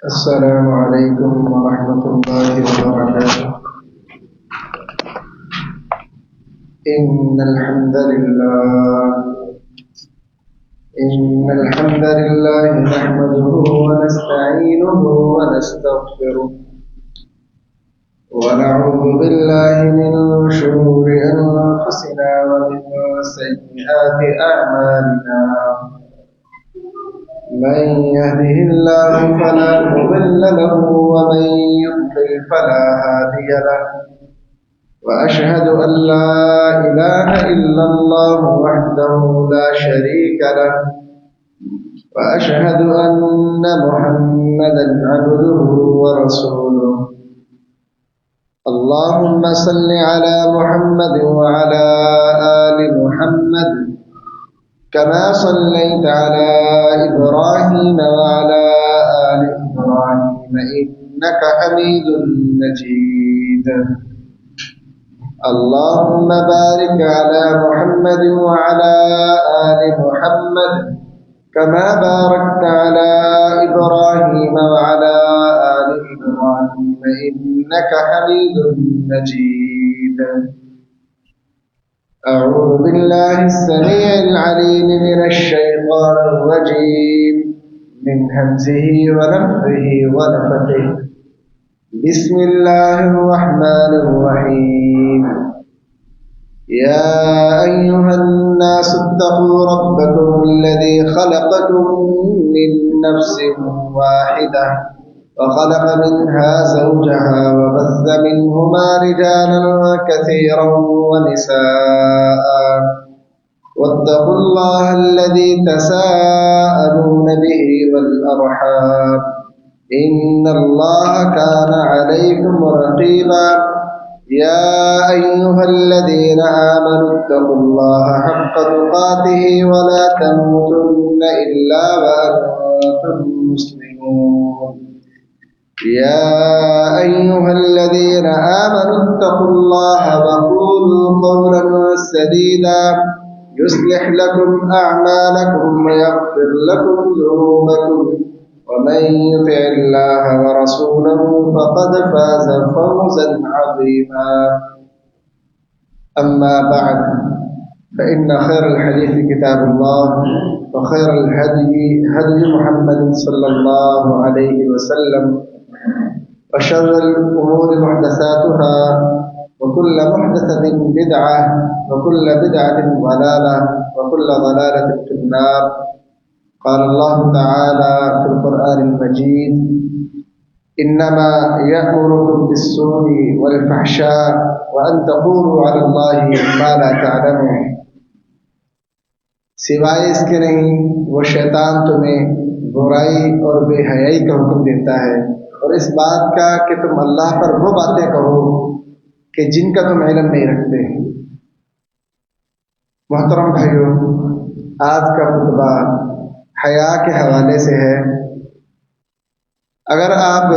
السلام عليكم ورحمة الله وبركاته. إن الحمد لله نحمده ونستعينه ونستغفره ونعوذ بالله من شرور أنفسنا ومن سيئات أعمالنا. من يهده الله فلا مضل له ومن يضلل فلا هادي له. وأشهد أن لا إله إلا الله وحده لا شريك له. وأشهد أن محمدا عبده ورسوله. اللهم صل على محمد وعلى آل محمد كما صليت على إبراهيم وعلى آل إبراهيم إنك حميد مجيد. اللهم بارك على محمد وعلى آل محمد كما باركت على إبراهيم وعلى آل إبراهيم إنك حميد مجيد. أعوذ بالله السميع العليم من الشيطان الرجيم من همزه ونفخه ونفثه. بسم الله الرحمن الرحيم. يا أيها الناس اتقوا ربكم الذي خلقكم من نفس واحدة وخلق منها زوجها وبث منهما رجالا كثيرا ونساء. واتقوا الله الذي تساءلون به والأرحام إن الله كان عليكم رقيبا. يا أيها الذين آمنوا اتقوا الله حق تقاته ولا تموتن إلا وأنتم مسلمون. يا أيها الذين آمنوا اتقوا الله وقولوا قولا سديدا يصلح لكم أعمالكم ويغفر لكم ذنوبكم ومن يطع الله ورسوله فقد فاز فوزا عظيما. أما بعد فإن خير الحديث كتاب الله وخير الهدي هدي محمد صلى الله عليه وسلم وشر الأمور محدثاتها وكل محدثة بدعة وكل بدعة ضلالة وكل ضلالة في النار. قال الله تعالى في القرآن المجيد: إنما يأمركم بالسوء والفحشاء وأن تقولوا على الله ما لا تعلمون. سوائے اس کے نہیں وہ شیطان تمہیں برائی اور بے حیائی کا حکم دیتا ہے اور اس بات کا کہ تم اللہ پر وہ باتیں کہو کہ جن کا تم علم نہیں رکھتے. محترم بھائیو، آج کا خطبہ حیا کے حوالے سے ہے. اگر آپ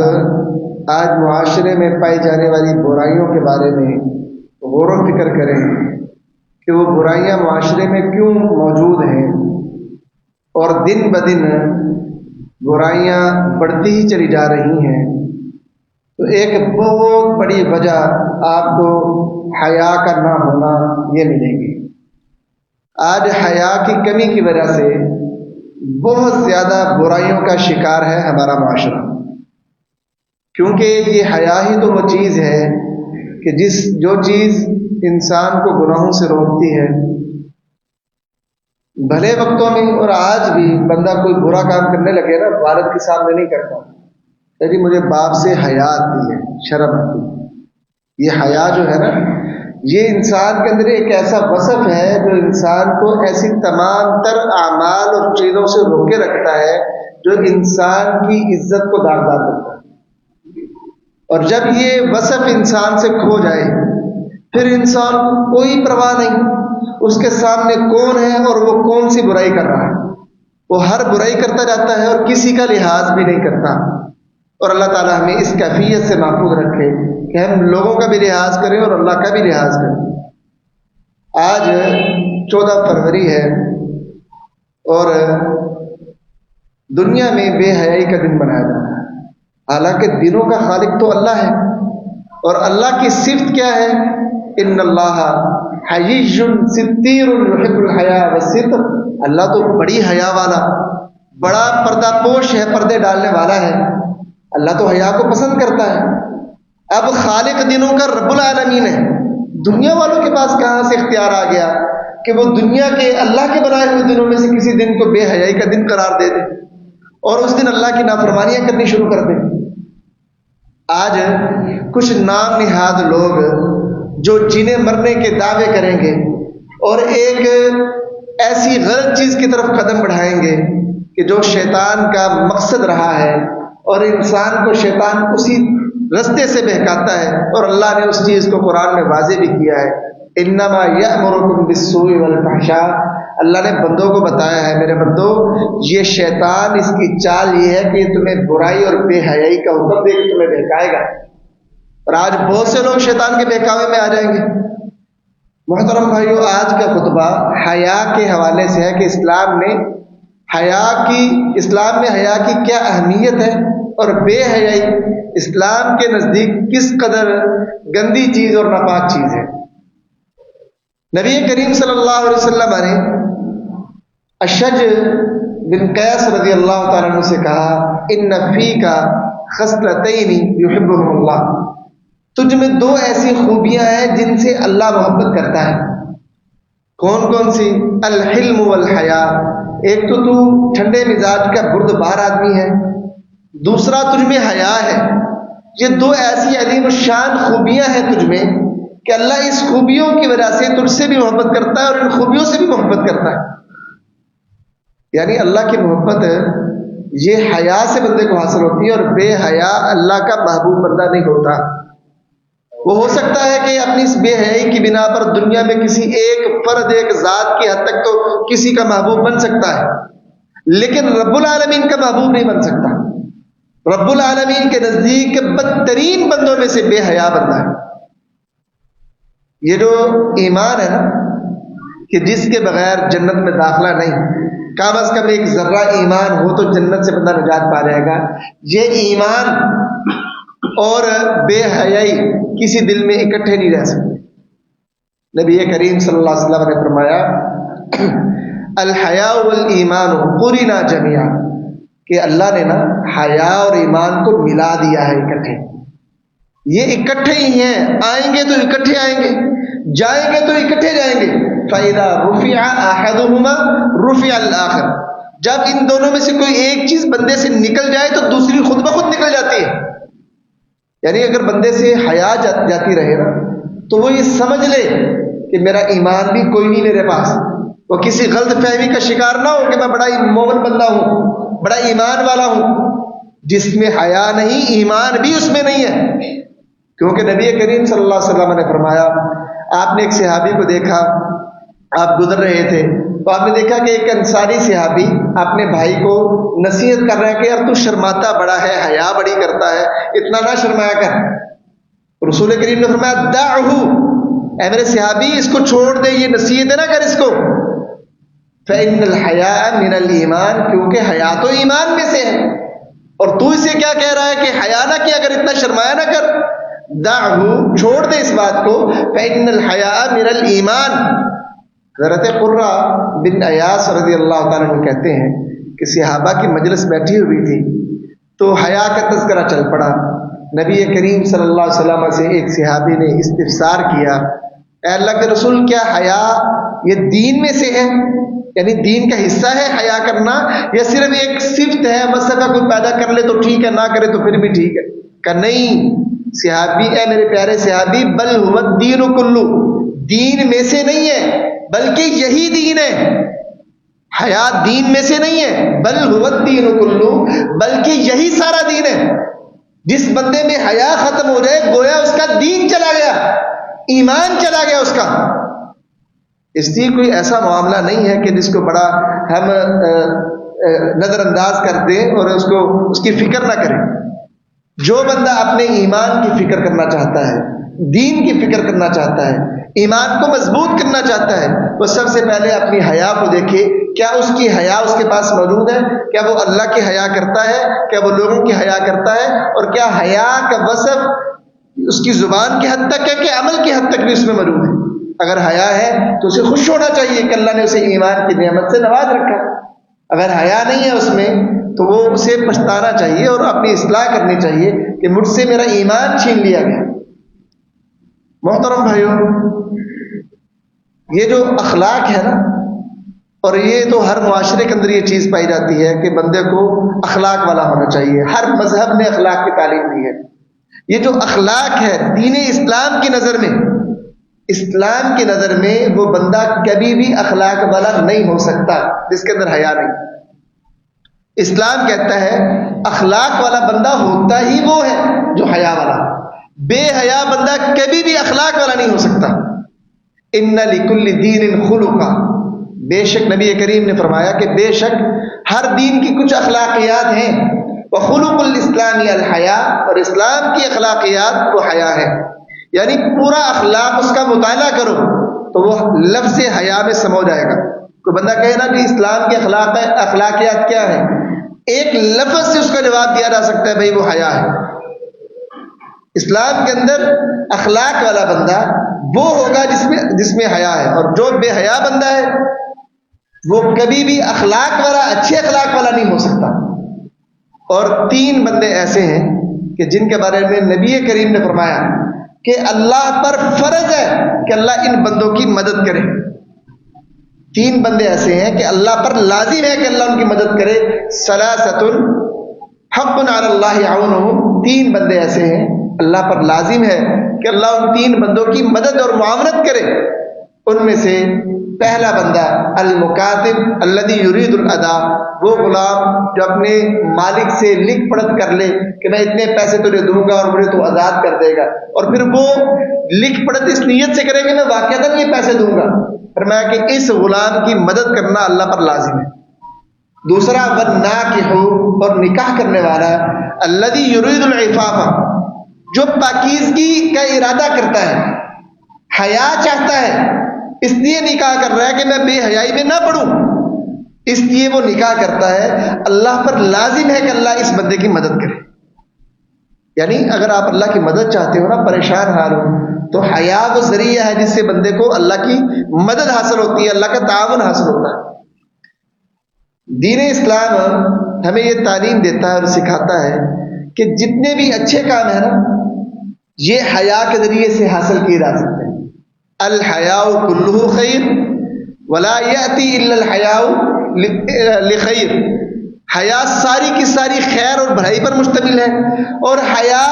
آج معاشرے میں پائی جانے والی برائیوں کے بارے میں غور و فکر کریں کہ وہ برائیاں معاشرے میں کیوں موجود ہیں اور دن بدن برائیاں بڑھتی ہی چلی جا رہی ہیں، تو ایک بہت بڑی وجہ آپ کو حیا کا نہ ہونا یہ ملے گی. آج حیا کی کمی کی وجہ سے بہت زیادہ برائیوں کا شکار ہے ہمارا معاشرہ، کیونکہ یہ حیا ہی تو وہ چیز ہے کہ جو چیز انسان کو گناہوں سے روکتی ہے. بھلے وقتوں میں اور آج بھی بندہ کوئی برا کام کرنے لگے نا، والد کے سامنے نہیں کرتا، یعنی مجھے باپ سے حیا آتی ہے، شرم آتی ہے. یہ حیا جو ہے نا، یہ انسان کے اندر ایک ایسا وصف ہے جو انسان کو ایسی تمام تر اعمال اور چیزوں سے روکے رکھتا ہے جو انسان کی عزت کو داغدار کرتا ہے. اور جب یہ وصف انسان سے کھو جائے پھر انسان کو کوئی پرواہ نہیں اس کے سامنے کون ہے اور وہ کون سی برائی کر رہا ہے. وہ ہر برائی کرتا جاتا ہے اور کسی کا لحاظ بھی نہیں کرتا. اور اللہ تعالیٰ ہمیں اس کیفیت سے محفوظ رکھے کہ ہم لوگوں کا بھی لحاظ کریں اور اللہ کا بھی لحاظ کریں. آج 14 فروری ہے اور دنیا میں بے حیائی کا دن منایا جا رہا ہے. حالانکہ دلوں کا خالق تو اللہ ہے، اور اللہ کی صفت کیا ہے؟ ان اللہ حیی ستیر یحب الحیا والستر، اللہ تو بڑی حیا والا، بڑا پردہ پوش ہے، پردے ڈالنے والا ہے، اللہ تو حیا کو پسند کرتا ہے۔ اب خالق دنوں کا رب العالمین ہے، دنیا والوں کے پاس کہاں سے اختیار آ گیا کہ وہ دنیا کے اللہ کے بنائے ہوئے دنوں میں سے کسی دن کو بے حیائی کا دن قرار دے دے اور اس دن اللہ کی نافرمانیاں کرنی شروع کر دیں۔ آج کچھ نام نہاد لوگ جو جینے مرنے کے دعوے کریں گے اور ایک ایسی غلط چیز کی طرف قدم بڑھائیں گے کہ جو شیطان کا مقصد رہا ہے، اور انسان کو شیطان اسی رستے سے بہکاتا ہے، اور اللہ نے اس چیز کو قرآن میں واضح بھی کیا ہے، انما یأمرکم بالسوء والفحشاء۔ اللہ نے بندوں کو بتایا ہے، میرے بندو یہ شیطان اس کی چال یہ ہے کہ تمہیں برائی اور بے حیائی کا حکم دے کے تمہیں بہکائے گا، اور آج بہت سے لوگ شیطان کے بہکاوے میں آ جائیں گے۔ محترم بھائیو، آج کا خطبہ حیا کے حوالے سے ہے کہ اسلام میں حیا کی کیا اہمیت ہے، اور بے حیائی اسلام کے نزدیک کس قدر گندی چیز اور ناپاک چیز ہے۔ نبی کریم صلی اللہ علیہ وسلم نے اشج بن قیس رضی اللہ تعالیٰ عنہ سے کہا، ان فیک خصلتین یحبہم اللہ، تجھ میں دو ایسی خوبیاں ہیں جن سے اللہ محبت کرتا ہے۔ کون کون سی؟ الحلم والحیا، ایک تو ٹھنڈے مزاج کا بردبار آدمی ہے، دوسرا تجھ میں حیا ہے۔ یہ دو ایسی عظیم الشان خوبیاں ہیں تجھ میں کہ اللہ اس خوبیوں کی وجہ سے تجھ سے بھی محبت کرتا ہے اور ان خوبیوں سے بھی محبت کرتا ہے۔ یعنی اللہ کی محبت یہ حیا سے بندے کو حاصل ہوتی ہے، اور بے حیا اللہ کا محبوب بندہ نہیں ہوتا۔ وہ ہو سکتا ہے کہ اپنی اس بے حیائی کی بنا پر دنیا میں کسی ایک فرد، ایک ذات کی حد تک تو کسی کا محبوب بن سکتا ہے، لیکن رب العالمین کا محبوب نہیں بن سکتا۔ رب العالمین کے نزدیک بدترین بندوں میں سے بے حیا بندہ ہے۔ یہ جو ایمان ہے نا کہ جس کے بغیر جنت میں داخلہ نہیں، کم از کم ایک ذرہ ایمان ہو تو جنت سے بندہ نجات پا جائے گا، یہ ایمان اور بے حیائی کسی دل میں اکٹھے نہیں رہ سکتے۔ نبی کریم صلی اللہ علیہ وسلم نے فرمایا الحیاء والایمان قرنا جميعا، کہ اللہ نے نا حیا اور ایمان کو ملا دیا ہے اکٹھے۔ یہ اکٹھے ہی ہیں، آئیں گے تو اکٹھے آئیں گے، جائیں گے تو اکٹھے جائیں گے۔ فَإِذَا رُفِعَ أَحَدُهُمَا رُفِعَ الْآخَرُ، جب ان دونوں میں سے کوئی ایک چیز بندے سے نکل جائے تو دوسری خود بخود نکل جاتی ہے۔ یعنی اگر بندے سے حیا جاتی رہے نا تو وہ یہ سمجھ لے کہ میرا ایمان بھی کوئی نہیں میرے پاس، وہ کسی غلط فہمی کا شکار نہ ہو کہ میں بڑا مومن بندہ ہوں، بڑا ایمان والا ہوں۔ جس میں حیا نہیں، ایمان بھی اس میں نہیں ہے، کیونکہ نبی کریم صلی اللہ علیہ وسلم نے فرمایا، آپ نے ایک صحابی کو دیکھا، آپ گزر رہے تھے تو آپ نے دیکھا کہ ایک انصاری صحابی اپنے بھائی کو نصیحت کر رہا ہے کہ یار تو شرماتا بڑا ہے، حیا بڑی کرتا ہے، اتنا نہ شرمایا کر۔ رسول کریم نے فرمایا دعہ، اے میرے صحابی اس کو چھوڑ دے، یہ نصیحت نہ کر اس کو۔ فإن الحیاء من الایمان، کیونکہ حیا تو ایمان میں سے ہے، اور تو اسے کیا کہہ رہا ہے کہ حیا نہ کیا کر، اتنا شرمایا نہ کر۔ دعہ، چھوڑ دے اس بات کو۔ فإن الحیاء من الایمان۔ حضرت قرہ بن ایاس رضی اللہ تعالیٰ عنہ کہتے ہیں کہ صحابہ کی مجلس بیٹھی ہوئی تھی تو حیا کا تذکرہ چل پڑا۔ نبی کریم صلی اللہ علیہ وسلم سے ایک صحابی نے استفسار کیا، اے اللہ کے رسول، کیا حیا یہ دین میں سے ہے؟ یعنی دین کا حصہ ہے حیا کرنا، یا صرف ایک صفت ہے، مسئلہ کوئی پیدا کر لے تو ٹھیک ہے، نہ کرے تو پھر بھی ٹھیک ہے؟ کہ نہیں صحابی، اے میرے پیارے صحابی، بل هو الدین کلو، دین میں سے نہیں ہے بلکہ یہی دین ہے۔ حیا دین میں سے نہیں ہے، بل هو الدین کلو، بلکہ یہی سارا دین ہے۔ جس بندے میں حیا ختم ہو جائے گویا اس کا دین چلا گیا، ایمان چلا گیا اس کا۔ اس لیے کوئی ایسا معاملہ نہیں ہے کہ جس کو بڑا ہم نظر انداز کر دیں اور اس کی فکر نہ کریں۔ جو بندہ اپنے ایمان کی فکر کرنا چاہتا ہے، دین کی فکر کرنا چاہتا ہے، ایمان کو مضبوط کرنا چاہتا ہے، وہ سب سے پہلے اپنی حیا کو دیکھے، کیا اس کی حیا اس کے پاس موجود ہے؟ کیا وہ اللہ کی حیا کرتا ہے؟ کیا وہ لوگوں کی حیا کرتا ہے؟ اور کیا حیا کا وصف اس کی زبان کی حد تک ہے کہ عمل کی حد تک بھی اس میں موجود ہے؟ اگر حیا ہے تو اسے خوش ہونا چاہیے کہ اللہ نے اسے ایمان کی نعمت سے نواز رکھا۔ اگر حیا نہیں ہے اس میں تو وہ اسے پچھتانا چاہیے اور اپنی اصلاح کرنی چاہیے کہ مجھ سے میرا ایمان چھین لیا گیا۔ محترم بھائیوں، یہ جو اخلاق ہے نا، اور یہ تو ہر معاشرے کے اندر یہ چیز پائی جاتی ہے کہ بندے کو اخلاق والا ہونا چاہیے۔ ہر مذہب نے اخلاق کی تعلیم دی ہے۔ یہ جو اخلاق ہے دین اسلام کی نظر میں، اسلام کی نظر میں وہ بندہ کبھی بھی اخلاق والا نہیں ہو سکتا جس کے اندر حیا نہیں۔ اسلام کہتا ہے اخلاق والا بندہ ہوتا ہی وہ ہے جو حیا والا۔ بے حیا بندہ کبھی بھی اخلاق والا نہیں ہو سکتا۔ ان لکل دین خلقا، بے شک نبی کریم نے فرمایا کہ بے شک ہر دین کی کچھ اخلاقیات ہیں۔ وخلق الاسلام الحیا، اور اسلام کی اخلاقیات وہ حیا ہے۔ یعنی پورا اخلاق اس کا مطالعہ کرو تو وہ لفظ حیا میں سمو جائے گا۔ کوئی بندہ کہے نا کہ اسلام کی اخلاقیات کیا ہے، ایک لفظ سے اس کا جواب دیا جا سکتا ہے بھائی وہ حیا ہے۔ اسلام کے اندر اخلاق والا بندہ وہ ہوگا جس میں حیا ہے، اور جو بے حیا بندہ ہے وہ کبھی بھی اخلاق والا، اچھے اخلاق والا نہیں ہو سکتا۔ اور 3 بندے ایسے ہیں کہ جن کے بارے میں نبی کریم نے فرمایا کہ اللہ پر فرض ہے کہ اللہ ان بندوں کی مدد کرے۔ 3 بندے ایسے ہیں کہ اللہ پر لازم ہے کہ اللہ ان کی مدد کرے۔ ثلاثۃ حق علی اللہ عونہم، 3 بندے ایسے ہیں اللہ پر لازم ہے کہ اللہ ان 3 بندوں کی مدد اور معاونت کرے۔ ان میں سے پہلا بندہ المکاتب الذی یرید الادا، وہ غلام جو اپنے مالک سے لکھ پڑھ کر لے کہ میں اتنے پیسے تجھے دوں گا اور مجھے تو آزاد کر دے گا، اور پھر وہ لکھ پڑھ اس نیت سے کرے کہ میں واقعتاً یہ پیسے دوں گا۔ فرمایا کہ اس غلام کی مدد کرنا اللہ پر لازم ہے۔ دوسرا والناکح، اور نکاح کرنے والا الذی یرید العفاف، جو پاکیزگی کا ارادہ کرتا ہے، حیا چاہتا ہے، اس لیے نکاح کر رہا ہے کہ میں بے حیائی میں نہ پڑوں، اس لیے وہ نکاح کرتا ہے۔ اللہ پر لازم ہے کہ اللہ اس بندے کی مدد کرے۔ یعنی اگر آپ اللہ کی مدد چاہتے ہو نا، پریشان حال ہو، تو حیا وہ ذریعہ ہے جس سے بندے کو اللہ کی مدد حاصل ہوتی ہے، اللہ کا تعاون حاصل ہوتا ہے۔ دین اسلام ہمیں یہ تعلیم دیتا ہے اور سکھاتا ہے کہ جتنے بھی اچھے کام ہیں نا، یہ حیا کے ذریعے سے حاصل کیے جا سکتے ہیں۔ الحیاء کلہ خیر ولا یأتی الا الحیاء لخیر، حیا ساری کی ساری خیر اور بھلائی پر مشتمل ہے، اور حیا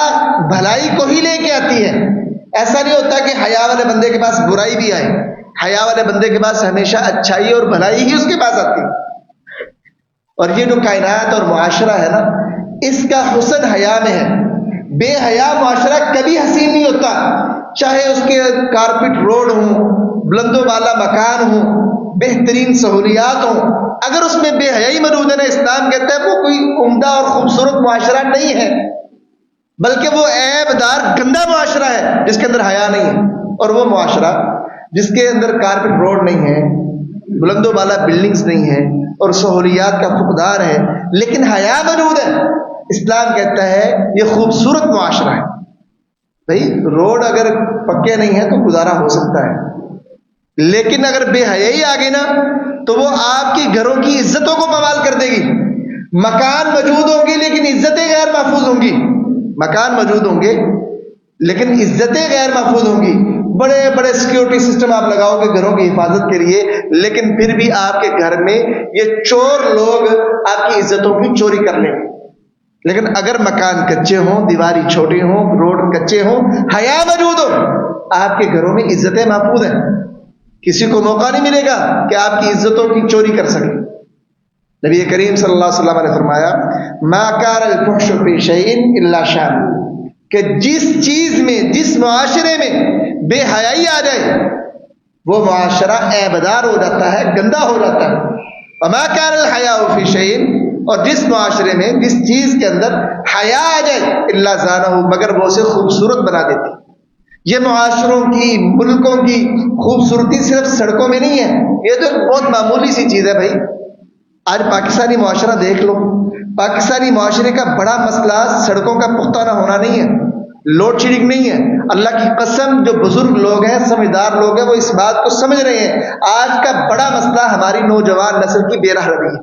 بھلائی کو ہی لے کے آتی ہے۔ ایسا نہیں ہوتا کہ حیا والے بندے کے پاس برائی بھی آئے، حیا والے بندے کے پاس ہمیشہ اچھائی اور بھلائی ہی اس کے پاس آتی ہے۔ اور یہ جو کائنات اور معاشرہ ہے نا، اس کا حسن حیا میں ہے۔ بے حیا معاشرہ کبھی حسین نہیں ہوتا، چاہے اس کے کارپٹ روڈ ہوں، بلند و بالا مکان ہوں، بہترین سہولیات ہوں، اگر اس میں بے حیائی موجود ہے نا، اسلام کہتا ہے وہ کوئی عمدہ اور خوبصورت معاشرہ نہیں ہے، بلکہ وہ عیب دار گندا معاشرہ ہے جس کے اندر حیا نہیں ہے۔ اور وہ معاشرہ جس کے اندر کارپٹ روڈ نہیں ہے، بلند و بالا بلڈنگز نہیں ہیں، اور سہولیات کا فقدان ہے، لیکن حیا موجود ہے، اسلام کہتا ہے یہ خوبصورت معاشرہ ہے۔ بھائی روڈ اگر پکے نہیں ہیں تو گزارا ہو سکتا ہے، لیکن اگر بے حیائی آ گئی نا تو وہ آپ کی گھروں کی عزتوں کو بوال کر دے گی۔ مکان موجود ہوں گے لیکن عزتیں غیر محفوظ ہوں گی، مکان موجود ہوں گے لیکن عزتیں غیر محفوظ ہوں گی۔ بڑے بڑے سیکیورٹی سسٹم آپ لگاؤ گے گھروں کی حفاظت کے لیے، لیکن پھر بھی آپ کے گھر میں یہ چور لوگ آپ کی عزتوں کی چوری کر لیں گے۔ لیکن اگر مکان کچے ہوں، دیواری چھوٹی ہوں، روڈ کچے ہوں، حیا موجود ہو، آپ کے گھروں میں عزتیں محفوظ ہیں، کسی کو موقع نہیں ملے گا کہ آپ کی عزتوں کی چوری کر سکے۔ نبی کریم صلی اللہ علیہ وسلم نے فرمایا ما کان الفحش فی شیء الا شان، کہ جس چیز میں، جس معاشرے میں بے حیائی آ جائے وہ معاشرہ عیبدار ہو جاتا ہے، گندا ہو جاتا ہے۔ وما کان الحیاء فی شیء، اور جس معاشرے میں، جس چیز کے اندر حیا آ جائے الا زانہ، مگر وہ اسے خوبصورت بنا دیتی۔ یہ معاشروں کی، ملکوں کی خوبصورتی صرف سڑکوں میں نہیں ہے، یہ تو بہت معمولی سی چیز ہے بھائی. آج پاکستانی معاشرہ دیکھ لو، پاکستانی معاشرے کا بڑا مسئلہ سڑکوں کا پختہ نہ ہونا نہیں ہے، لوڈ شیڈنگ نہیں ہے. اللہ کی قسم جو بزرگ لوگ ہیں، سمجھدار لوگ ہیں، وہ اس بات کو سمجھ رہے ہیں. آج کا بڑا مسئلہ ہماری نوجوان نسل کی بے راہ روی ہے.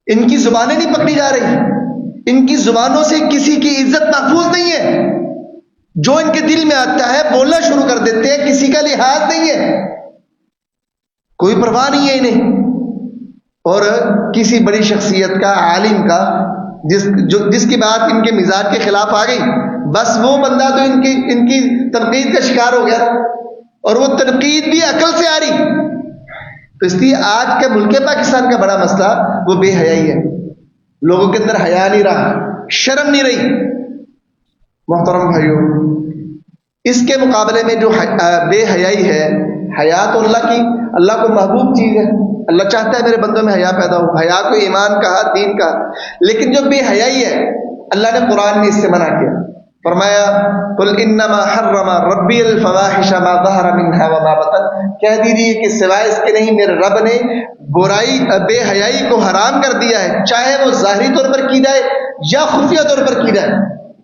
ان کی زبانیں نہیں پکڑی جا رہی، ان کی زبانوں سے کسی کی عزت محفوظ نہیں ہے. جو ان کے دل میں آتا ہے بولنا شروع کر دیتے ہیں، کسی کا لحاظ نہیں ہے، کوئی پرواہ نہیں ہے انہیں. اور کسی بڑی شخصیت کا، عالم کا، جس کی بات ان کے مزاج کے خلاف آ گئی، بس وہ بندہ تو ان کی تنقید کا شکار ہو گیا، اور وہ تنقید بھی عقل سے آ رہی. تو اس لیے آج کے ملک پاکستان کا بڑا مسئلہ وہ بے حیائی ہے. لوگوں کے اندر حیا نہیں رہا، شرم نہیں رہی. محترم بھائیو، اس کے مقابلے میں جو بے حیائی ہے، حیا تو اللہ کو محبوب چیز ہے. اللہ چاہتا ہے میرے بندوں میں حیا پیدا ہو. حیا کو ایمان کہا، دین کا. لیکن جو بے حیائی ہے، اللہ نے قرآن میں اس سے منع کیا. فرمایا قل انما حرم ربی الفواحش ما ظہر منها وما بطن، کہہ دیجیے کہ سوائے اس کے نہیں، میرے رب نے برائی، بے حیائی کو حرام کر دیا ہے، چاہے وہ ظاہری طور پر کی جائے یا خفیہ طور پر کی جائے.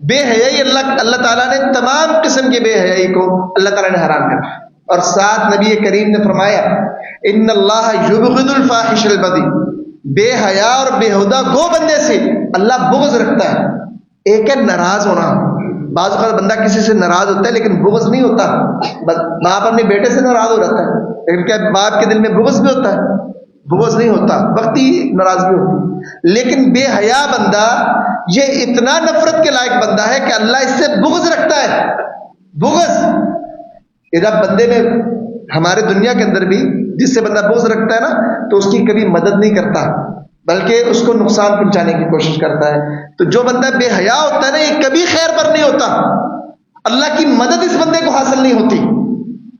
بے حیائی اللہ تعالیٰ نے تمام قسم کے بے حیائی کو اللہ تعالیٰ نے حرام کر دیا. اور ساتھ نبی کریم نے فرمایا ان اللہ یبغض الفاحش البذی، بے حیا اور بےہودہ گو بندے سے اللہ بغض رکھتا ہے. ایک ہے ناراض ہونا، بعض اوقات بندہ کسی سے ناراض ہوتا ہے لیکن بغض نہیں ہوتا. باپ اپنے بیٹے سے ناراض ہو جاتا ہے لیکن کیا باپ کے دل میں بغض بھی ہوتا ہے؟ بغض نہیں ہوتا، وقتی ناراضگی ہوتی. لیکن بے حیا بندہ یہ اتنا نفرت کے لائق بندہ ہے کہ اللہ اس سے بغض رکھتا ہے. بغض یہ جب بندے میں، ہمارے دنیا کے اندر بھی جس سے بندہ بغض رکھتا ہے نا، تو اس کی کبھی مدد نہیں کرتا بلکہ اس کو نقصان پہنچانے کی کوشش کرتا ہے. تو جو بندہ بے حیا ہوتا ہے نا، یہ کبھی خیر پر نہیں ہوتا. اللہ کی مدد اس بندے کو حاصل نہیں ہوتی.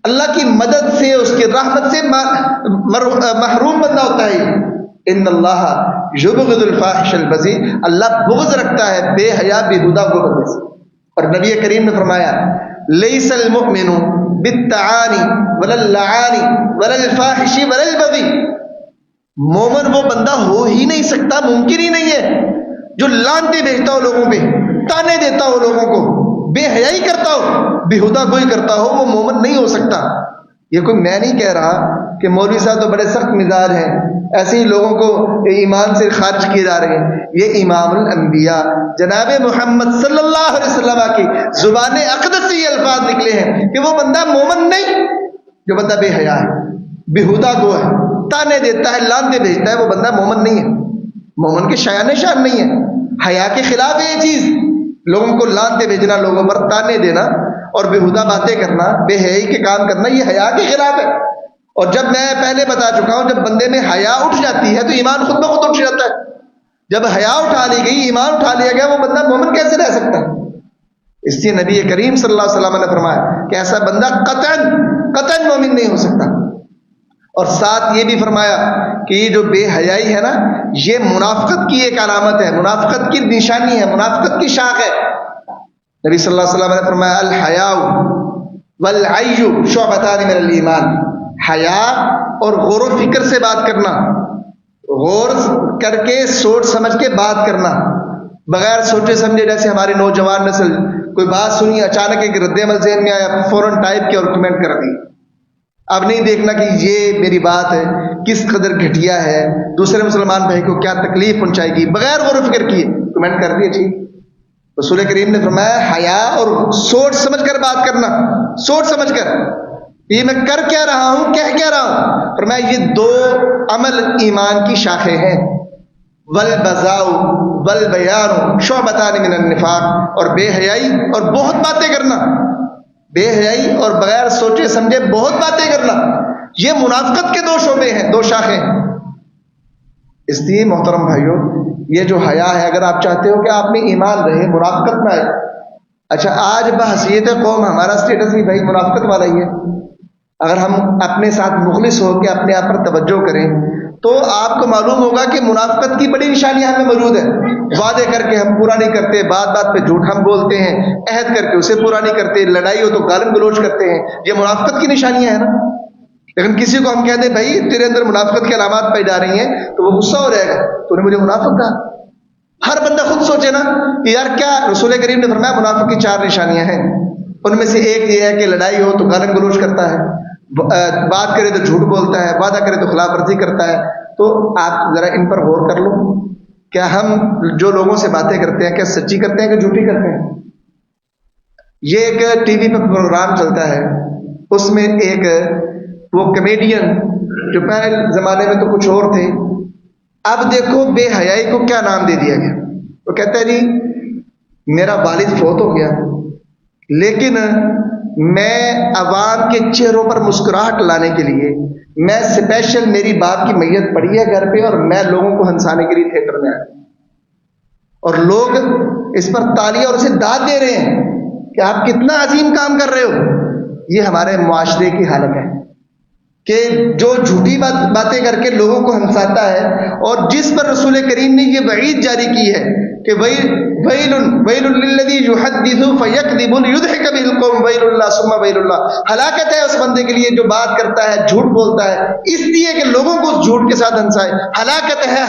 اللہ کی مدد سے، اس کی رحمت سے محروم بندہ ہوتا ہے. ان اللہ یبغض الفاحش البذی، اللہ بغض رکھتا ہے بے حیا بےہودہ کو بندے سے. اور نبی کریم نے فرمایا لیس المؤمن بالتعانی ولا اللعانی ولا الفاحش ولا البذی، مومن وہ بندہ ہو ہی نہیں سکتا، ممکن ہی نہیں ہے، جو لانتے بھیجتا ہو لوگوں پہ، تانے دیتا ہو لوگوں کو، بے حیائی کرتا ہو، بےہودہ گوئی کرتا ہو، وہ مومن نہیں ہو سکتا. یہ کوئی میں نہیں کہہ رہا کہ مولوی صاحب تو بڑے سخت مزاج ہیں، ایسے ہی لوگوں کو ایمان سے خارج کیے جا رہے ہیں. یہ امام الانبیاء جناب محمد صلی اللہ علیہ وسلم کی زبان اقدس سے یہ الفاظ نکلے ہیں کہ وہ بندہ مومن نہیں جو بندہ بے حیا ہے، بےہودہ گو ہے، تانے دیتا ہے، لانتے بھیجتا ہے، وہ بندہ مومن نہیں ہے. مومن کے شایان شان نہیں ہے. حیا کے خلاف ہے یہ چیز، لوگوں کو لانتے بھیجنا، لوگوں پر تانے دینا اور بےہودہ باتیں کرنا، بے حیائی کے کام کرنا، یہ حیا کے خلاف ہے. اور جب میں پہلے بتا چکا ہوں، جب بندے میں حیا اٹھ جاتی ہے تو ایمان خود بخود اٹھ جاتا ہے. جب حیا اٹھا لی گئی، ایمان اٹھا لیا گیا، وہ بندہ مومن کیسے رہ سکتا ہے؟ اس لیے نبی کریم صلی اللہ علیہ وسلم نے فرمایا کہ ایسا بندہ قطعاً مومن نہیں ہو سکتا. اور ساتھ یہ بھی فرمایا کہ یہ جو بے حیائی ہے نا، یہ منافقت کی ایک علامت ہے، منافقت کی نشانی ہے، منافقت کی شاخ ہے. نبی صلی اللہ علیہ وسلم نے فرمایا الحیاء والعی شعبتان من الایمان، حیا اور غور و فکر سے بات کرنا، غور کر کے سوچ سمجھ کے بات کرنا، بغیر سوچے سمجھے. جیسے ہماری نوجوان نسل کوئی بات سنی، اچانک ایک رد عمل ذہن میں آیا، فوراً ٹائپ کیا اور کمنٹ کر دی. اب نہیں دیکھنا کہ یہ میری بات ہے کس قدر گھٹیا ہے، دوسرے مسلمان بھائی کو کیا تکلیف پہنچائے گی، بغیر غور و فکر کیے کمنٹ کر دیے. ٹھیک، رسول کریم نے فرمایا حیا اور سوچ سمجھ کر بات کرنا، سوچ سمجھ کر یہ میں کر کیا رہا ہوں، کہہ کیا رہا ہوں. فرمایا یہ دو عمل ایمان کی شاخیں ہیں. والبذاء والبیان شعبتان من النفاق، اور بے حیائی اور بہت باتیں کرنا، بے حیائی اور بغیر سوچے سمجھے بہت باتیں کرنا، یہ منافقت کے دو شعبے ہیں، دو شاخیں ہیں. اس لیے محترم بھائیوں، یہ جو حیا ہے، اگر آپ چاہتے ہو کہ آپ میں ایمان رہے، منافقت نہ آئے. اچھا، آج بحیثیت قوم ہمارا اسٹیٹس بھی بھائی منافقت والا ہی ہے. اگر ہم اپنے ساتھ مخلص ہو کے اپنے آپ پر توجہ کریں تو آپ کو معلوم ہوگا کہ منافقت کی بڑی نشانیاں ہمیں موجود ہیں. وعدے کر کے ہم پورا نہیں کرتے، بات بات پہ جھوٹ ہم بولتے ہیں، عہد کر کے اسے پورا نہیں کرتے، لڑائی ہو تو گالم گلوچ کرتے ہیں. یہ منافقت کی نشانیاں ہیں نا. لیکن کسی کو ہم کہہ دیں بھائی تیرے اندر منافقت کی علامات پائی جا رہی ہیں، تو وہ غصہ ہو جائے گا، تو نے مجھے منافق کہا. ہر بندہ خود سوچے نا کہ یار کیا رسول کریم نے فرمایا منافق کی 4 نشانیاں ہیں. ان میں سے ایک یہ ہے کہ لڑائی ہو تو گالم گلوچ کرتا ہے، بات کرے تو جھوٹ بولتا ہے، وعدہ کرے تو خلاف ورزی کرتا ہے. تو آپ ذرا ان پر غور کر لو، کیا ہم جو لوگوں سے باتیں کرتے ہیں کیا سچی کرتے ہیں کہ جھوٹی کرتے ہیں؟ یہ ایک ٹی وی پہ پروگرام چلتا ہے، اس میں ایک وہ کمیڈین جو پہلے زمانے میں تو کچھ اور تھے، اب دیکھو بے حیائی کو کیا نام دے دیا گیا. وہ کہتا ہے جی میرا والد فوت ہو گیا، لیکن میں عوام کے چہروں پر مسکراہٹ لانے کے لیے میں اسپیشل میری باپ کی میت پڑی ہے گھر پہ اور میں لوگوں کو ہنسانے کے لیے تھیٹر میں آیا، اور لوگ اس پر تالیاں اور اسے داد دے رہے ہیں کہ آپ کتنا عظیم کام کر رہے ہو. یہ ہمارے معاشرے کی حالت ہے کہ جو جھوٹی باتیں کر کے لوگوں کو ہنساتا ہے، اور جس پر رسول کریم نے یہ وعید جاری کی ہے کہ ویل للذی یحدث فیکذب لیضحک به القوم ویل اللہ ثم ویل اللہ. ہلاکت ہے اس بندے کے لیے جو بات کرتا ہے، جھوٹ بولتا ہے اس لیے کہ لوگوں کو اس جھوٹ کے ساتھ ہنسائے. ہلاکت ہے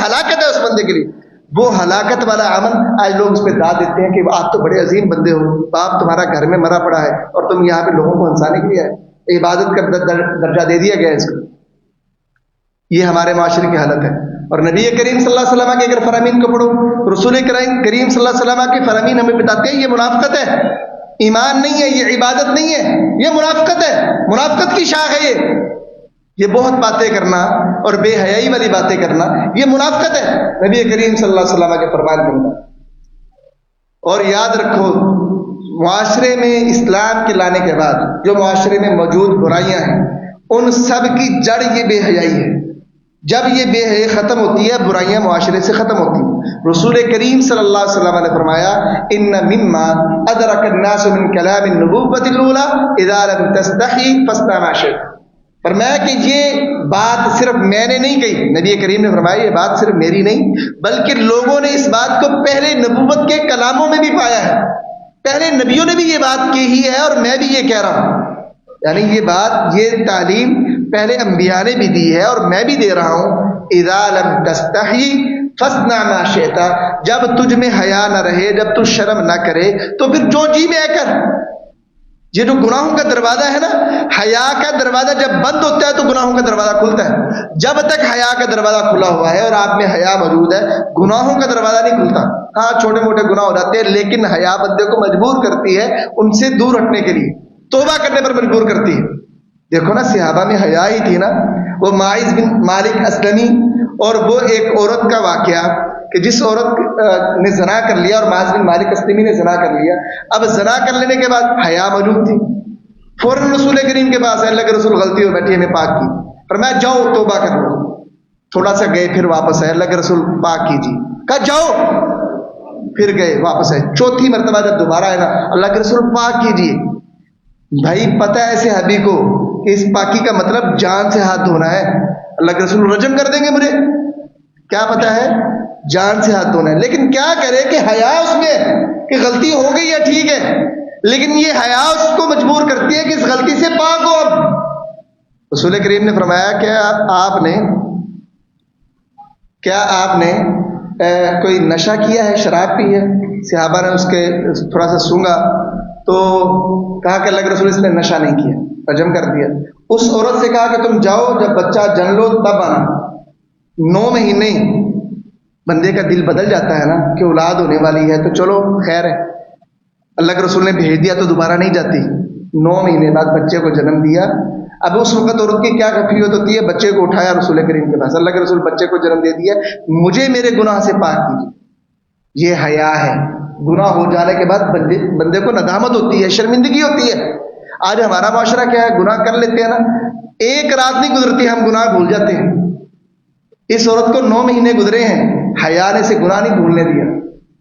اس بندے کے لیے. وہ ہلاکت والا عمل آج لوگ اس پہ داد دیتے ہیں کہ آپ تو بڑے عظیم بندے ہو، باپ تمہارا گھر میں مرا پڑا ہے اور تم یہاں پہ لوگوں کو ہنسانے کے لیے آئے. عبادت کا درجہ دے دیا گیا ہے اس کو. یہ ہمارے معاشرے کی حالت ہے. اور نبی کریم صلی اللہ علیہ وسلم کے اگر فرامین کو پڑھو، رسول کریم صلی اللہ علیہ وسلم کے فرامین ہمیں بتاتے ہیں یہ منافقت ہے، ایمان نہیں ہے، یہ عبادت نہیں ہے، یہ منافقت ہے، منافقت کی شاخ ہے. یہ بہت باتیں کرنا اور بے حیائی والی باتیں کرنا یہ منافقت ہے، نبی کریم صلی اللہ علیہ وسلم کے فرمان کے اندر. اور یاد رکھو معاشرے میں اسلام کے لانے کے بعد جو معاشرے میں موجود برائیاں ہیں ان سب کی جڑ یہ بے حیائی ہے. جب یہ بے حیائی ختم ہوتی ہے برائیاں معاشرے سے ختم ہوتی ہیں. رسول کریم صلی اللہ علیہ وسلم نے فرمایا ان مما ادرک الناس من کلام النبوۃ الاولى اذا لم تستحی فاصنع ما شئت. فرمایا کہ یہ بات صرف میں نے نہیں کہی، نبی کریم نے فرمایا یہ بات صرف میری نہیں بلکہ لوگوں نے اس بات کو پہلے نبوت کے کلاموں میں بھی پایا ہے، پہلے نبیوں نے بھی یہ بات کہی ہے اور میں بھی یہ کہہ رہا ہوں. یعنی یہ بات، یہ تعلیم پہلے انبیاء نے بھی دی ہے اور میں بھی دے رہا ہوں. اذا لم تستحی فاصنع ما شئت. جب تجھ میں حیا نہ رہے، جب تو شرم نہ کرے تو پھر جو جی میں کر. یہ جو گناہوں کا دروازہ ہے نا، حیا کا دروازہ جب بند ہوتا ہے تو گناہوں کا دروازہ کھلتا ہے. جب تک حیا کا دروازہ کھلا ہوا ہے اور آپ میں حیا موجود ہے گناہوں کا دروازہ نہیں کھلتا. ہاں چھوٹے موٹے گناہ ہو جاتے ہیں لیکن حیا بندے کو مجبور کرتی ہے ان سے دور ہٹنے کے لیے، توبہ کرنے پر مجبور کرتی ہے. دیکھو نا صحابہ میں حیا ہی تھی نا. وہ معاذ بن مالک اسلمی اور وہ ایک عورت کا واقعہ کہ جس عورت نے زنا کر لیا اور معاذ بن مالک اسلمی نے زنا کر لیا. اب زنا کر لینے کے بعد حیا موجود تھی، فوراً رسول کریم کے پاس اللہ کے رسول غلطی ہو بیٹھی ہمیں پاک کی. فرمایا جاؤ توبہ کر لو. تھوڑا سا گئے پھر واپس آئے، اللہ کے رسول پاک کیجیے. کہا جاؤ، پھر گئے واپس آئے. چوتھی مرتبہ جب دوبارہ آئے نا، اللہ کے رسول پاک کیجیے. بھائی پتہ ہے صحابی کو کہ اس پاکی کا مطلب جان سے ہاتھ دھونا ہے. اللہ کے رسول رجم کر دیں گے مجھے، کیا پتہ ہے جان سے ہاتھ دھونا ہے. لیکن کیا کرے کہ حیا اس میں کہ غلطی ہو گئی ہے ٹھیک ہے، لیکن یہ حیا اس کو مجبور کرتی ہے کہ اس غلطی سے پاک ہو. رسول کریم نے فرمایا کیا آپ نے کوئی نشہ کیا ہے، شراب پی ہے؟ صحابہ نے اس کے تھوڑا سا سونگا تو کہا کہ اللہ کے رسول اس نے نشہ نہیں کیا، رجم کر دیا. اس عورت سے کہا کہ تم جاؤ جب بچہ جن لو تب آنا. 9 مہینے بندے کا دل بدل جاتا ہے نا کہ اولاد ہونے والی ہے تو چلو خیر ہے، اللہ کے رسول نے بھیج دیا تو دوبارہ نہیں جاتی. 9 مہینے بعد بچے کو جنم دیا. اب اس وقت عورت کی کیا غفلت ہوتی ہے، بچے کو اٹھایا رسول کریم کے پاس، اللہ کے رسول بچے کو جنم دے دیا، مجھے میرے گناہ سے پاک کیجیے. یہ حیا ہے. گناہ ہو جانے کے بعد بندے کو ندامت ہوتی ہے، شرمندگی ہوتی ہے. آج ہمارا معاشرہ کیا ہے، گناہ کر لیتے ہیں نا، ایک رات نہیں گزرتی ہم گناہ بھول جاتے ہیں. اس عورت کو 9 مہینے گزرے ہیں، حیا نے سے گناہ نہیں بھولنے دیا.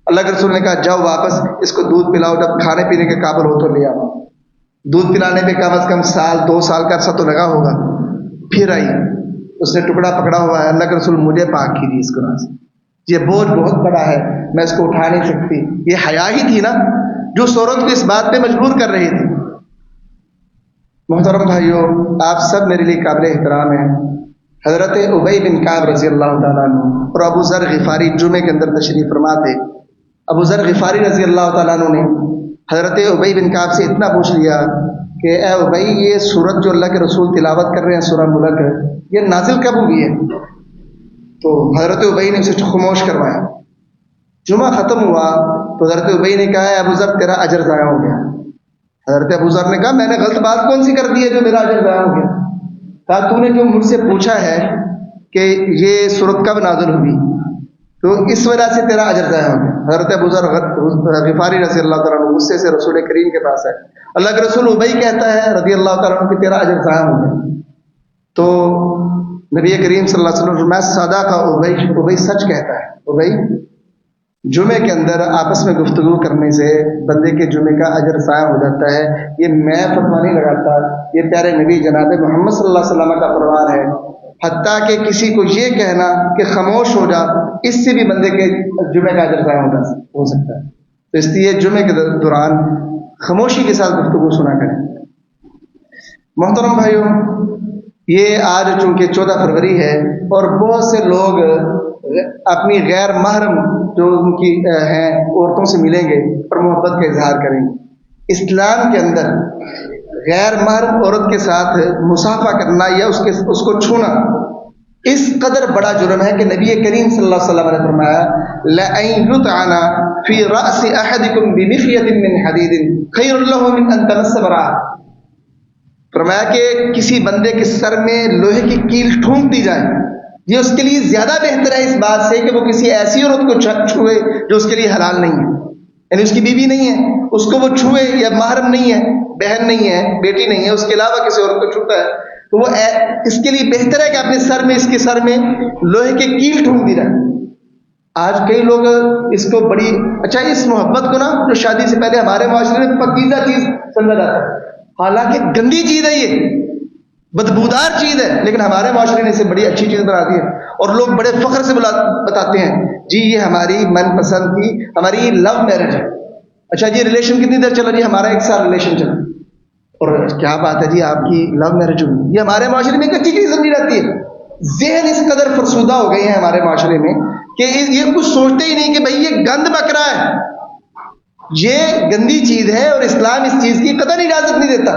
اللہ کے رسول نے کہا جاؤ واپس اس کو دودھ پلاؤ، جب کھانے پینے کے قابل ہو تو لے آؤ. دودھ پلانے پہ کم از کم 1-2 سال کا عرصہ تو لگا ہوگا. پھر آئی اس نے ٹکڑا پکڑا ہوا ہے, اللہ کے رسول مجھے پاک کیجیے اس گناہ سے, یہ بوجھ بہت بڑا ہے, میں اس کو اٹھا نہیں سکتی. یہ حیا ہی تھی نا جو اس عورت کو اس بات پہ مجبور کر رہی تھی. محترم بھائیوں, آپ سب میرے لیے قابل احترام ہیں. حضرت ابی بن کعب رضی اللہ تعالیٰ عنہ اور ابو ذر غفاری جمعے کے اندر تشریف فرما تھے. ابو ذر غفاری رضی اللہ تعالیٰ عنہ نے حضرت ابی بن کعب سے اتنا پوچھ لیا کہ اے ابی, یہ سورت جو اللہ کے رسول تلاوت کر رہے ہیں سورہ ملک, یہ نازل کب ہوئی ہے؟ تو حضرت ابی نے اسے خاموش کروایا. جمعہ ختم ہوا تو حضرت ابی نے کہا, ابو ذر تیرا اجر ضائع ہو گیا. حضرت ابو ذر نے کہا, میں نے غلط بات کون سی کر دی ہے جو میرا اجر ضائع ہو گیا؟ کہا, تو نے جو مجھ سے پوچھا ہے کہ یہ سورت کب نازل ہوئی تو اس وجہ سے تیرا اجر ضائع ہو گیا. حضرت ابو ذر غفاری رضی اللہ تعالیٰ عنہ غصے سے رسول کریم کے پاس ہے. اللہ کے رسول ابی کہتا ہے رضی اللہ تعالیٰ عنہ کہ تیرا اجر ضائع ہو گیا. تو نبی کریم صلی اللہ علیہ وسلم میں صدا کا ابی سچ کہتا ہے. ابی, جمعے کے اندر آپس میں گفتگو کرنے سے بندے کے جمعے کا اجر ضائع ہو جاتا ہے. یہ میں فتویٰ نہیں لگاتا, یہ پیارے نبی جناب محمد صلی اللہ علیہ وسلم کا فرمان ہے. حتیٰ کہ کسی کو یہ کہنا کہ خاموش ہو جا, اس سے بھی بندے کے جمعے کا اجر ضائع ہو سکتا ہے. تو اس لیے جمعے کے دوران خاموشی کے ساتھ گفتگو سنا کریں. محترم بھائیوں, یہ آج چونکہ 14 فروری ہے اور بہت سے لوگ اپنی غیر محرم جو ان کی ہیں عورتوں سے ملیں گے اور محبت کا اظہار کریں گے. اسلام کے اندر غیر محرم عورت کے ساتھ مصافحہ کرنا یا اس کو چھونا اس قدر بڑا جرم ہے کہ نبی کریم صلی اللہ علیہ وسلم نے فرمایا, لَأَن يُطْعَنَ فِي رَأْسِ أَحَدِكُمْ بِمِخْيَةٍ مِّنْ حَدِيدٍ خَيْرٌ لَهُ مِنْ أَن تَمَسَّ امْرَأَةً. فرمایا کہ کسی بندے کے سر میں لوہے کی کیل ٹھونک دی جائے, یہ اس کے لیے زیادہ بہتر ہے اس بات سے کہ وہ کسی ایسی عورت کو چھوئے جو اس کے لیے حلال نہیں ہے, یعنی اس کی بیوی نہیں ہے, اس کو وہ چھوئے یا محرم نہیں ہے, بہن نہیں ہے, بیٹی نہیں ہے, اس کے علاوہ کسی عورت کو چھوتا ہے تو وہ اس کے لیے بہتر ہے کہ اپنے سر میں اس کے سر میں لوہے کی کیل ٹھونک دی جائے. آج کئی لوگ اس کو بڑی اچھا اس محبت کو نا جو شادی سے پہلے ہمارے معاشرے میں پاکیزہ چیز سمجھا جاتا ہے, حالانکہ گندی چیز ہے, یہ بدبودار چیز ہے, لیکن ہمارے معاشرے نے اسے بڑی اچھی چیز بنا دی ہے اور لوگ بڑے فخر سے بتاتے ہیں جی یہ ہماری من پسند کی ہماری لو میرج ہے. اچھا جی ریلیشن کتنی دیر چلا؟ جی ہمارا 1 سال ریلیشن چلا. اور کیا بات ہے جی آپ کی لو میرج ہوئی؟ یہ ہمارے معاشرے میں ایک اچھی چیز سمجھی جاتی ہے. ذہن اس قدر فرسودہ ہو گئے ہیں ہمارے معاشرے میں کہ یہ کچھ سوچتے ہی نہیں کہ بھائی یہ گند بکرا ہے, یہ گندی چیز ہے اور اسلام اس چیز کی قطعاً اجازت نہیں دیتا.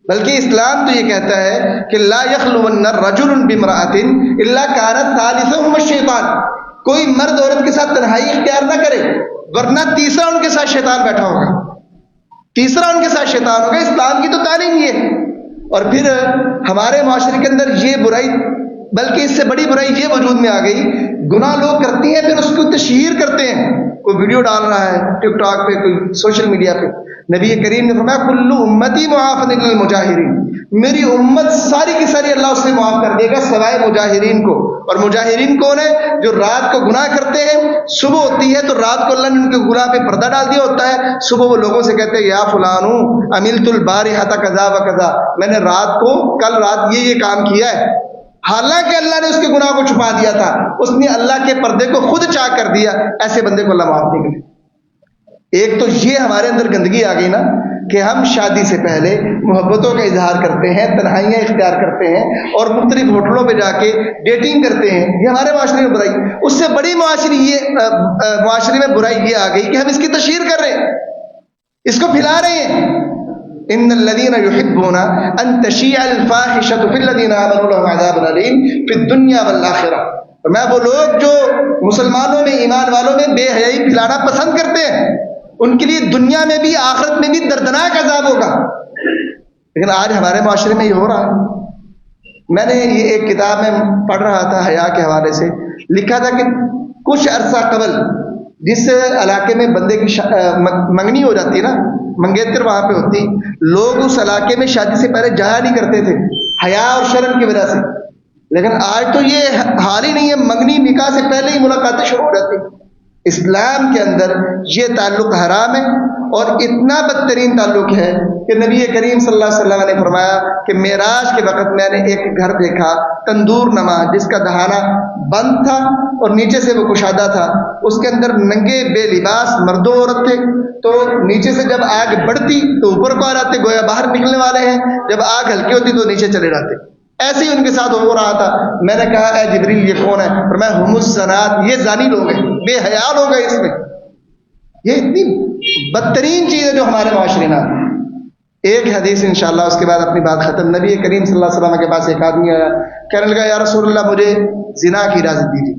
بلکہ اسلام تو یہ کہتا ہے کہ لا یخلون رجل بامرأة الا كانت ثالثهما الشیطان, کوئی مرد عورت کے ساتھ تنہائی اختیار نہ کرے ورنہ تیسرا ان کے ساتھ شیطان بیٹھا ہوگا, تیسرا ان کے ساتھ شیطان ہوگا. اسلام کی تو تعلیم یہ ہے. اور پھر ہمارے معاشرے کے اندر یہ برائی, بلکہ اس سے بڑی برائی یہ وجود میں آ گئی, گناہ لوگ کرتے ہیں پھر اس کو تشہیر کرتے ہیں, کوئی ویڈیو ڈال رہا ہے ٹک ٹاک پہ, کوئی سوشل میڈیا پہ. نبی کریم نے فرمایا کل امتی معافۃ للمجاہرین, میری امت ساری کی ساری اللہ اس سے معاف کر دے گا سوائے مجاہرین کو. اور مجاہرین کون ہے؟ جو رات کو گناہ کرتے ہیں, صبح ہوتی ہے تو رات کو اللہ نے ان کے گناہ پہ پردہ ڈال دیا ہوتا ہے, صبح وہ لوگوں سے کہتے ہیں یا فلانو عملت البارحۃ کذا و کذا, میں نے رات کو کل رات یہ کام کیا ہے, حالانکہ اللہ نے اس کے گناہ کو چھپا دیا تھا, اس نے اللہ کے پردے کو خود چاک کر دیا. ایسے بندے کو اللہ معاف نہیں کرے. ایک تو یہ ہمارے اندر گندگی آ گئی نا کہ ہم شادی سے پہلے محبتوں کا اظہار کرتے ہیں, تنہائیاں اختیار کرتے ہیں اور مختلف ہوٹلوں پہ جا کے ڈیٹنگ کرتے ہیں. یہ ہمارے معاشرے میں برائی. اس سے بڑی معاشرے میں برائی یہ آ گئی کہ ہم اس کی تشہیر کر رہے ہیں, اس کو پھیلا رہے ہیں. ان الذين يحبون ان تشيع الفاحشة في الذين امنوا لهم عذاب اليم في الدنيا والاخره. میں وہ لوگ جو مسلمانوں میں, ایمان والوں میں بے حیائی پھیلانا پسند کرتے ہیں, ان کے لیے دنیا میں بھی آخرت میں بھی دردناک عذاب ہوگا. لیکن آج ہمارے معاشرے میں یہ ہو رہا ہے. میں نے یہ ایک کتاب میں پڑھ رہا تھا حیا کے حوالے سے, لکھا تھا کہ کچھ عرصہ قبل جس علاقے میں بندے کی منگنی ہو جاتی ہے نا, منگیتر وہاں پہ ہوتی, لوگ اس علاقے میں شادی سے پہلے جایا نہیں کرتے تھے حیا اور شرم کی وجہ سے. لیکن آج تو یہ حال ہی نہیں ہے, منگنی نکاح سے پہلے ہی ملاقاتیں شروع ہو جاتی. اسلام کے اندر یہ تعلق حرام ہے، اور اتنا بدترین تعلق ہے کہ نبی کریم صلی اللہ علیہ وسلم نے فرمایا کہ معراج کے وقت میں نے ایک گھر دیکھا تندور نما، جس کا دہانہ بند تھا اور نیچے سے وہ کشادہ تھا، اس کے اندر ننگے بے لباس مرد و عورت تھے، تو نیچے سے جب آگ بڑھتی تو اوپر کو آ جاتے، گویا باہر نکلنے والے ہیں، جب آگ ہلکی ہوتی تو نیچے چلے جاتے۔ ایسے ہی ان کے ساتھ ہو رہا تھا۔ میں نے کہا اے جبریل یہ کون ہے؟ فرمایا ہم الزنات، یہ زانی لوگ ہیں، بے حیا لوگ ہیں۔ اس میں یہ اتنی بدترین چیز ہے جو ہمارے معاشرے میں۔ ایک حدیث انشاءاللہ اس کے بعد اپنی بات ختم۔ نبی کریم صلی اللہ علیہ وسلم کے پاس ایک آدمی آیا، کہنے لگا یا رسول اللہ مجھے زنا کی اجازت دیجیے۔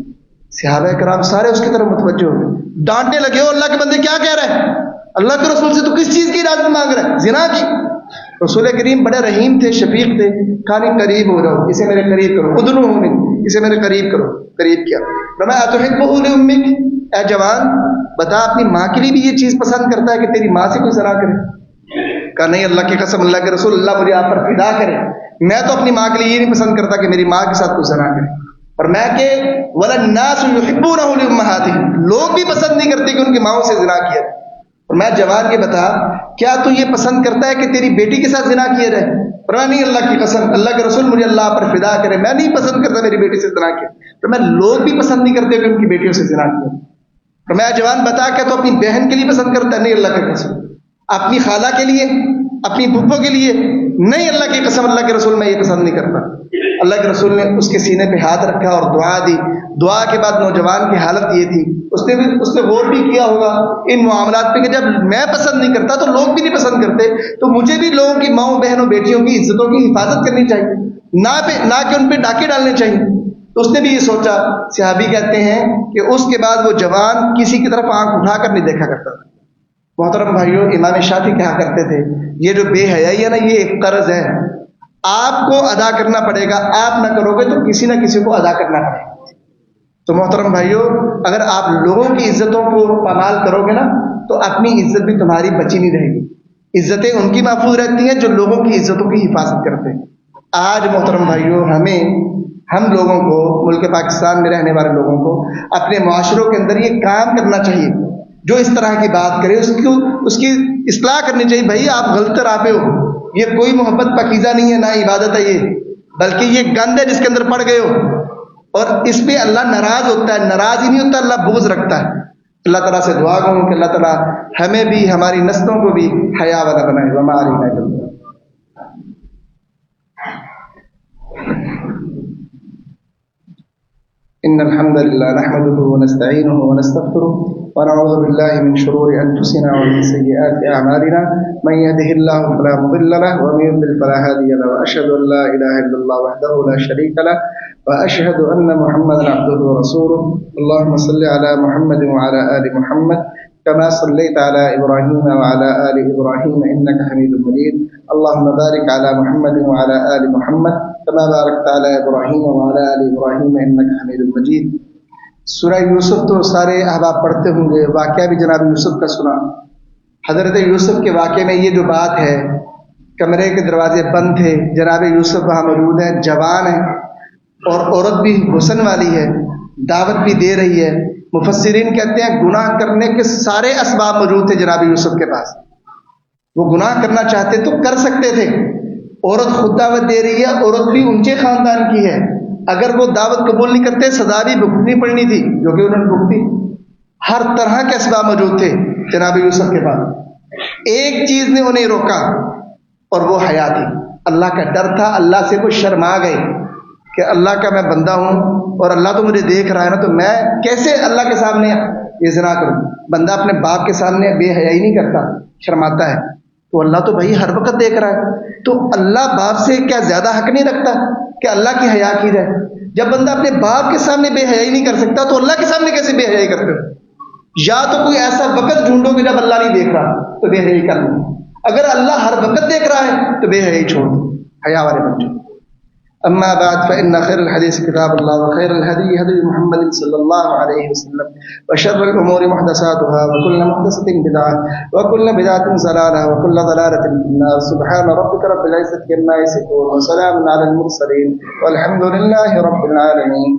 صحابہ کرام سارے اس کی طرف متوجہ ہو گئے، ڈانٹنے لگے، اور اللہ کے بندے کیا کہہ رہے ہیں؟ اللہ کے رسول سے تو کس چیز کی اجازت مانگ رہے ہیں؟ زنا کی۔ رسول کریم بڑے رحیم تھے، شفیق تھے، کہانی قریب ہو رہا، اسے میرے قریب کرو، ادنو من، اسے میرے قریب کرو۔ قریب کیا؟ فرمایا اتحبہ لامک، اے جوان بتا اپنی ماں کے لیے بھی یہ چیز پسند کرتا ہے کہ تیری ماں سے کوئی زنا کرے؟ کہا نہیں اللہ کی قسم، اللہ کے رسول، اللہ مجھے آپ پر فدا کرے، میں تو اپنی ماں کے لیے یہ نہیں پسند کرتا کہ میری ماں کے ساتھ کوئی زنا کرے۔ اور میں کہ ولا الناس یحبونہ لامہاتہم، لوگ بھی پسند نہیں کرتے کہ ان کی ماؤں سے زنا کیا۔ اور میں جوان یہ بتا کیا تو یہ پسند کرتا ہے کہ تیری بیٹی کے ساتھ زنا کیا جائے؟ فرمایا نہیں اللہ کی قسم، اللہ کے رسول مجھے اللہ پر فدا کرے، میں نہیں پسند کرتا میری بیٹی سے زنا کیا۔ تو میں لوگ بھی پسند نہیں کرتے کہ ان کی بیٹیوں سے زنا کیا۔ تو میں جوان بتا کیا تو اپنی بہن کے لیے پسند کرتا ہے؟ نہیں اللہ کے قسم۔ اپنی خالہ کے لیے، اپنی پھپھو کے لیے؟ نہیں اللہ کی قسم، اللہ کے رسول میں یہ پسند نہیں کرتا۔ اللہ کے رسول نے اس کے سینے پہ ہاتھ رکھا اور دعا دی۔ دعا کے بعد نوجوان کی حالت یہ تھی، اس نے غور بھی کیا ہوگا ان معاملات پہ کہ جب میں پسند نہیں کرتا تو لوگ بھی نہیں پسند کرتے، تو مجھے بھی لوگوں کی ماؤں بہنوں بیٹیوں کی عزتوں کی حفاظت کرنی چاہیے، نہ کہ ان پہ ڈاکے ڈالنے چاہیے۔ تو اس نے بھی یہ سوچا۔ صحابی کہتے ہیں کہ اس کے بعد وہ جوان کسی کی طرف آنکھ اٹھا کر نہیں دیکھا کرتا تھا۔ محترم بھائیوں، امام شافعی کہا کرتے تھے یہ جو بے حیائی ہے نا، یہ ایک قرض ہے، آپ کو ادا کرنا پڑے گا، آپ نہ کرو گے تو کسی نہ کسی کو ادا کرنا پڑے گا۔ تو محترم بھائیوں، اگر آپ لوگوں کی عزتوں کو پامال کرو گے نا تو اپنی عزت بھی تمہاری بچی نہیں رہے گی۔ عزتیں ان کی محفوظ رہتی ہیں جو لوگوں کی عزتوں کی حفاظت کرتے ہیں۔ آج محترم بھائیوں، ہم لوگوں کو، ملک پاکستان میں رہنے والے لوگوں کو اپنے معاشروں کے اندر یہ کام کرنا چاہیے، جو اس طرح کی بات کرے اس کی اصلاح کرنی چاہیے۔ بھائی آپ غلط راہ پہ ہو، یہ کوئی محبت پاکیزہ نہیں ہے، نہ عبادت ہے یہ، بلکہ یہ گند ہے جس کے اندر پڑ گئے ہو، اور اس پہ اللہ ناراض ہوتا ہے۔ ناراض ہی نہیں ہوتا، اللہ بغض رکھتا ہے۔ اللہ تعالیٰ سے دعا کروں کہ اللہ تعالیٰ ہمیں بھی، ہماری نسلوں کو بھی حیا والا بنائے۔ وما علینا الا البلاغ۔ إن الحمد لله نحمده ونستعينه ونستغفره ونعوذ بالله من شرور أنفسنا ومن سيئات أعمالنا من يهده الله فلا مضل له ومن يضلل فلا هادي له وأشهد أن لا إله إلا الله وحده لا شريك له وأشهد أن محمدا عبده ورسوله اللهم صل على محمد وعلى آل محمد كما صليت على إبراهيم وعلى آل إبراهيم إنك حميد مجيد اللهم بارك على محمد وعلى آل محمد كما باركت على إبراهيم وعلى آل إبراهيم إنك حميد مجيد۔ سورہ یوسف تو سارے احباب پڑھتے ہوں گے، واقعہ بھی جناب یوسف کا سنا۔ حضرت یوسف کے واقعے میں یہ جو بات ہے، کمرے کے دروازے بند تھے، جناب یوسف وہاں موجود ہیں، جوان ہیں، اور عورت بھی حسن والی ہے، دعوت بھی دے رہی ہے۔ مفسرین کہتے ہیں گناہ کرنے کے سارے اسباب موجود تھے جناب یوسف کے پاس، وہ گناہ کرنا چاہتے تو کر سکتے تھے۔ عورت خود دعوت دے رہی ہے، عورت بھی اونچے خاندان کی ہے، اگر وہ دعوت قبول نہیں کرتے سزا بھی بھگتنی پڑنی تھی، جو کہ انہوں نے بھگتی۔ ہر طرح کے اسباب موجود تھے جناب یوسف کے پاس۔ ایک چیز نے انہیں روکا اور وہ حیا تھی، اللہ کا ڈر تھا۔ اللہ سے وہ شرما گئے کہ اللہ کا میں بندہ ہوں اور اللہ تو مجھے دیکھ رہا ہے نا، تو میں کیسے اللہ کے سامنے یہ زنا کروں۔ بندہ اپنے باپ کے سامنے بے حیائی نہیں کرتا، شرماتا ہے، تو اللہ تو بھائی ہر وقت دیکھ رہا ہے، تو اللہ باپ سے کیا زیادہ حق نہیں رکھتا کہ اللہ کی حیا کی جائے؟ جب بندہ اپنے باپ کے سامنے بے حیائی نہیں کر سکتا تو اللہ کے سامنے کیسے بے حیائی کرتے ہو؟ یا تو کوئی ایسا وقت ڈھونڈو کہ جب اللہ نہیں دیکھ رہا تو بے حیائی کر لو، اگر اللہ ہر وقت دیکھ رہا ہے تو بے حیائی چھوڑ دو، حیا والے بن جاؤ۔ اما بعد فان خير الحديث كتاب الله وخير الهدي هدي محمد صلى الله عليه وسلم وشر الامور محدثاتها وكل محدثه بدعه وكل بدعه ضلاله وكل ضلاله في النار۔ سبحان ربك رب العزه عما يصفون وسلام على المرسلين والحمد لله رب العالمين۔